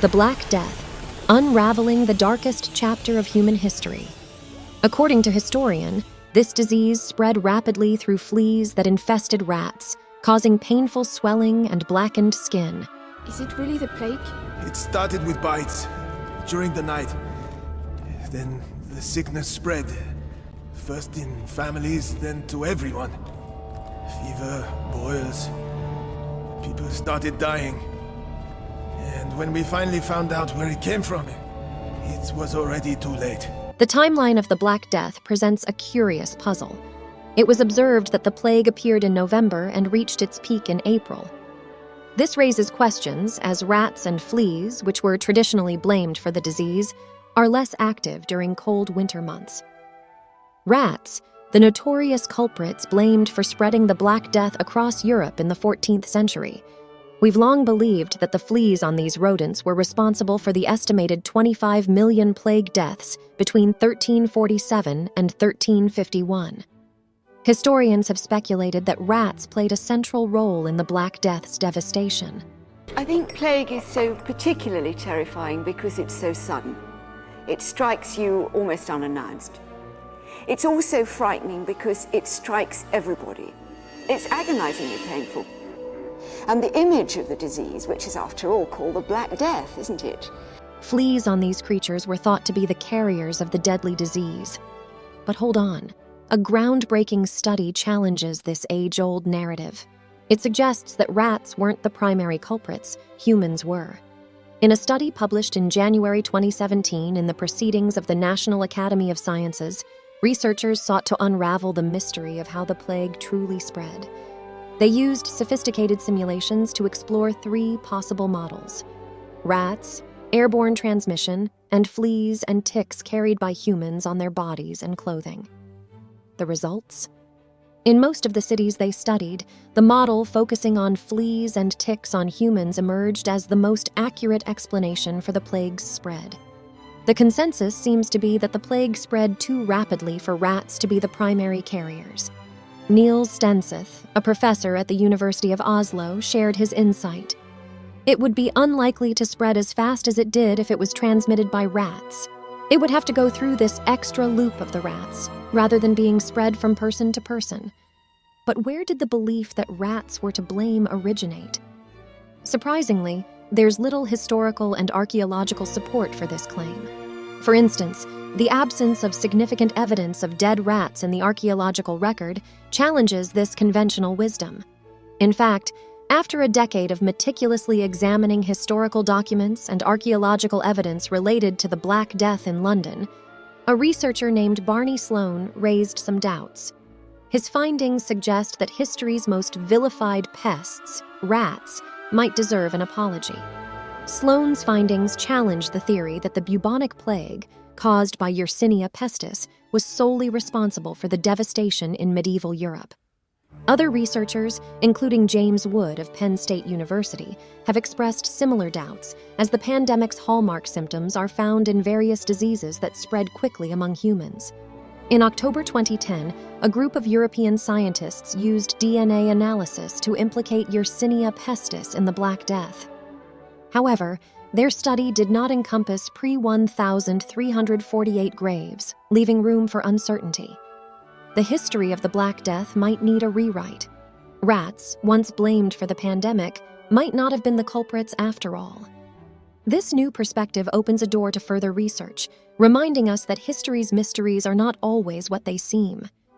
The Black Death, unraveling the darkest chapter of human history. According to historian, this disease spread rapidly through fleas that infested rats, causing painful swelling and blackened skin. Is it really the plague? It started with bites during the night. Then the sickness spread. First in families, then to everyone. Fever, boils. People started dying. And when we finally found out where it came from, it was already too late. The timeline of the Black Death presents a curious puzzle. It was observed that the plague appeared in November and reached its peak in April. This raises questions, as rats and fleas, which were traditionally blamed for the disease, are less active during cold winter months. Rats, the notorious culprits blamed for spreading the Black Death across Europe in the 14th century. We've long believed that the fleas on these rodents were responsible for the estimated 25 million plague deaths between 1347 and 1351. Historians have speculated that rats played a central role in the Black Death's devastation. I think plague is so particularly terrifying because it's so sudden. It strikes you almost unannounced. It's also frightening because it strikes everybody. It's agonizingly painful. And the image of the disease, which is after all called the Black Death, isn't it? Fleas on these creatures were thought to be the carriers of the deadly disease. But hold on. A groundbreaking study challenges this age-old narrative. It suggests that rats weren't the primary culprits, humans were. In a study published in January 2017 in the Proceedings of the National Academy of Sciences, researchers sought to unravel the mystery of how the plague truly spread. They used sophisticated simulations to explore 3 possible models: rats, airborne transmission, and fleas and ticks carried by humans on their bodies and clothing. The results? In most of the cities they studied, the model focusing on fleas and ticks on humans emerged as the most accurate explanation for the plague's spread. The consensus seems to be that the plague spread too rapidly for rats to be the primary carriers. Nils Stenseth, a professor at the University of Oslo, shared his insight. It would be unlikely to spread as fast as it did if it was transmitted by rats. It would have to go through this extra loop of the rats, rather than being spread from person to person. But where did the belief that rats were to blame originate? Surprisingly, there's little historical and archaeological support for this claim. For instance, the absence of significant evidence of dead rats in the archaeological record challenges this conventional wisdom. In fact, after a decade of meticulously examining historical documents and archaeological evidence related to the Black Death in London, a researcher named Barney Sloan raised some doubts. His findings suggest that history's most vilified pests, rats, might deserve an apology. Sloan's findings challenge the theory that the bubonic plague, caused by Yersinia pestis, was solely responsible for the devastation in medieval Europe. Other researchers, including James Wood of Penn State University, have expressed similar doubts, as the pandemic's hallmark symptoms are found in various diseases that spread quickly among humans. In October 2010, a group of European scientists used DNA analysis to implicate Yersinia pestis in the Black Death. However, their study did not encompass pre-1348 graves, leaving room for uncertainty. The history of the Black Death might need a rewrite. Rats, once blamed for the pandemic, might not have been the culprits after all. This new perspective opens a door to further research, reminding us that history's mysteries are not always what they seem.